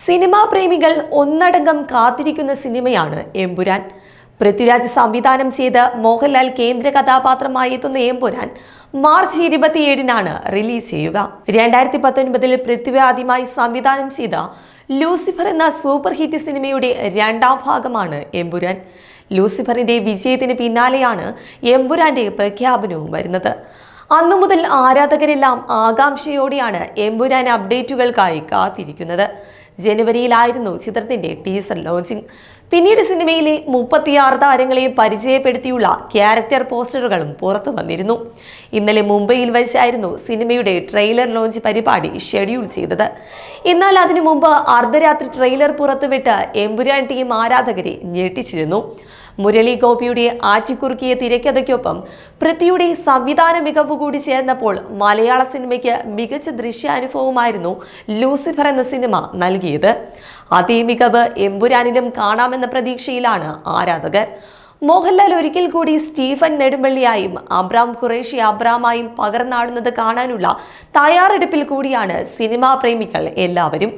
Cinema പ്രേമികൾ ഒന്നടങ്കം കാത്തിരിക്കുന്ന സിനിമയാണ് എമ്പുരാൻ. പൃഥ്വിരാജ് സംവിധാനം ചെയ്ത് മോഹൻലാൽ കേന്ദ്ര കഥാപാത്രമായി എത്തുന്ന എമ്പുരാൻ മാർച്ച് 27-നാണ് റിലീസ് ചെയ്യുക. 2019 പൃഥ്വി ആദ്യമായി സംവിധാനം ചെയ്ത ലൂസിഫർ എന്ന സൂപ്പർ ഹിറ്റ് സിനിമയുടെ രണ്ടാം ഭാഗമാണ് എമ്പുരാൻ. ലൂസിഫറിന്റെ വിജയത്തിന് പിന്നാലെയാണ് എമ്പുരാന്റെ പ്രഖ്യാപനവും വരുന്നത്. അന്നു മുതൽ ആരാധകരെല്ലാം ആകാംക്ഷയോടെയാണ് എമ്പുരാൻ അപ്ഡേറ്റുകൾക്കായി കാത്തിരിക്കുന്നത്. ജനുവരിയിലായിരുന്നു ചിത്രത്തിന്റെ ടീസർ ലോഞ്ചിങ്. പിന്നീട് സിനിമയിലെ 36 താരങ്ങളെ പരിചയപ്പെടുത്തിയുള്ള ക്യാരക്ടർ പോസ്റ്ററുകളും പുറത്തു വന്നിരുന്നു. ഇന്നലെ മുംബൈയിൽ വെച്ചായിരുന്നു സിനിമയുടെ ട്രെയിലർ ലോഞ്ച് പരിപാടി ഷെഡ്യൂൾ ചെയ്തത്. എന്നാൽ അതിനു മുമ്പ് അർദ്ധരാത്രി ട്രെയിലർ പുറത്തുവിട്ട് എമ്പുരാൻ ടീം ആരാധകരെ ഞെട്ടിച്ചിരുന്നു. മുരളി ഗോപിയുടെ ആറ്റിക്കുറുക്കിയ തിരക്കഥയ്ക്കൊപ്പം പൃഥ്വിയുടെ സംവിധാന മികവ് കൂടി ചേർന്നപ്പോൾ മലയാള സിനിമയ്ക്ക് മികച്ച ദൃശ്യാനുഭവമായിരുന്നു ലൂസിഫർ എന്ന സിനിമ നൽകിയത്. അതേ മികവ് എമ്പുരാനിലും കാണാമെന്ന പ്രതീക്ഷയിലാണ് ആരാധകർ. മോഹൻലാൽ ഒരിക്കൽ കൂടി സ്റ്റീഫൻ നെടുമ്പള്ളിയായും അബ്രാം ഖുറേഷി അബ്രാമായും പകർന്നാടുന്നത് കാണാനുള്ള തയ്യാറെടുപ്പിൽ കൂടിയാണ് സിനിമാ പ്രേമികൾ എല്ലാവരും.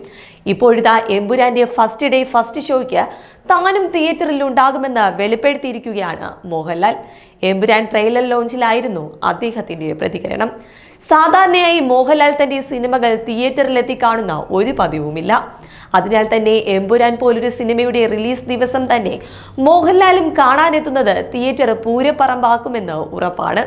ഇപ്പോഴിതാ എമ്പുരാന്റെ ഫസ്റ്റ് ഡേ ഫസ്റ്റ് ഷോയ്ക്ക് താനും തിയേറ്ററിൽ ഉണ്ടാകുമെന്ന് വെളിപ്പെടുത്തിയിരിക്കുകയാണ് മോഹൻലാൽ. എമ്പുരാൻ ട്രെയിലർ ലോഞ്ചിലായിരുന്നു അദ്ദേഹത്തിന്റെ പ്രതികരണം. സാധാരണയായി മോഹൻലാൽ തന്റെ സിനിമകൾ തിയേറ്ററിലെത്തി കാണുന്ന ഒരു പതിവുമില്ല. അതിനാൽ തന്നെ എമ്പുരാൻ പോലൊരു സിനിമയുടെ റിലീസ് ദിവസം തന്നെ മോഹൻലാലും കാണാനെത്തുന്നത് തിയേറ്റർ പൂരപ്പറമ്പാക്കുമെന്ന് ഉറപ്പാണ്.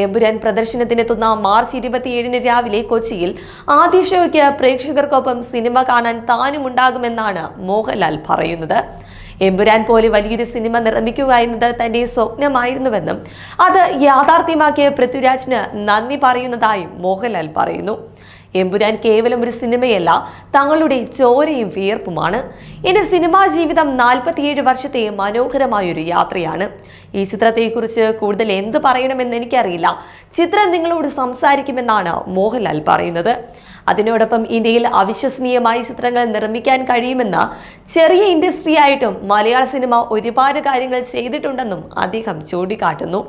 എമ്പുരാൻ പ്രദർശനത്തിനെത്തുന്ന മാർച്ച് 27-ന് രാവിലെ കൊച്ചിയിൽ ആദ്യ ഷോയ്ക്ക് പ്രേക്ഷകർക്കൊപ്പം സിനിമ കാണാൻ താനും ഉണ്ടാകുമെന്നാണ് മോഹൻലാൽ പറയുന്നത്. എമ്പുരാൻ പോലെ വലിയൊരു സിനിമ നിർമ്മിക്കുക എന്നത് തന്റെ സ്വപ്നമായിരുന്നുവെന്നും അത് യാഥാർത്ഥ്യമാക്കിയ പൃഥ്വിരാജിന് നന്ദി പറയുന്നതായും മോഹൻലാൽ പറയുന്നു. എമ്പുരാൻ കേവലം ഒരു സിനിമയല്ല, തങ്ങളുടെ ചോരയും വിയർപ്പുമാണ്. എന്റെ സിനിമാ ജീവിതം 47 വർഷത്തെ മനോഹരമായൊരു യാത്രയാണ്. ഈ ചിത്രത്തെക്കുറിച്ച് കൂടുതൽ എന്ത് പറയണമെന്ന് എനിക്കറിയില്ല. ചിത്രം നിങ്ങളോട് സംസാരിക്കുമെന്നാണ് മോഹൻലാൽ പറയുന്നത്. അതിനോടൊപ്പം ഇന്ത്യയിൽ അവിശ്വസനീയമായ ചിത്രങ്ങൾ നിർമ്മിക്കാൻ കഴിയുമെന്ന ചെറിയ ഇൻഡസ്ട്രി ആയിട്ടും മലയാള സിനിമ ഒരുപാട് കാര്യങ്ങൾ ചെയ്തിട്ടുണ്ടെന്നും അദ്ദേഹം ചൂണ്ടിക്കാട്ടുന്നു.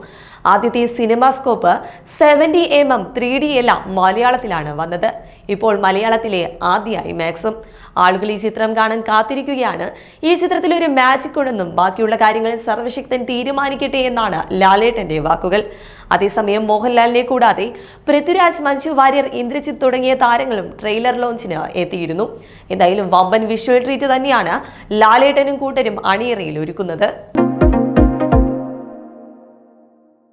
ആദ്യത്തെ സിനിമാസ്കോപ്പ് 70mm 3D എല്ലാം മലയാളത്തിലാണ് വന്നത്. ഇപ്പോൾ മലയാളത്തിലെ ആദ്യ IMAX-ഉം. ആളുകൾ ഈ ചിത്രം കാണാൻ കാത്തിരിക്കുകയാണ്. ഈ ചിത്രത്തിൽ ഒരു മാജിക് ഉണ്ടെന്നും ബാക്കിയുള്ള കാര്യങ്ങൾ സർവശക്തൻ തീരുമാനിക്കട്ടെ എന്നാണ് ലാലേട്ടന്റെ വാക്കുകൾ. അതേസമയം മോഹൻലാലിനെ കൂടാതെ പൃഥ്വിരാജ്, മഞ്ജു വാര്യർ, ഇന്ദ്രജിത്ത് തുടങ്ങിയ താരങ്ങളും ട്രെയിലർ ലോഞ്ചിന് എത്തിയിരുന്നു. എന്തായാലും വമ്പൻ വിഷ്വൽ ട്രീറ്റ് തന്നെയാണ് ലാലേട്ടനും കൂട്ടരും അണിയറയിൽ ഒരുക്കുന്നത്.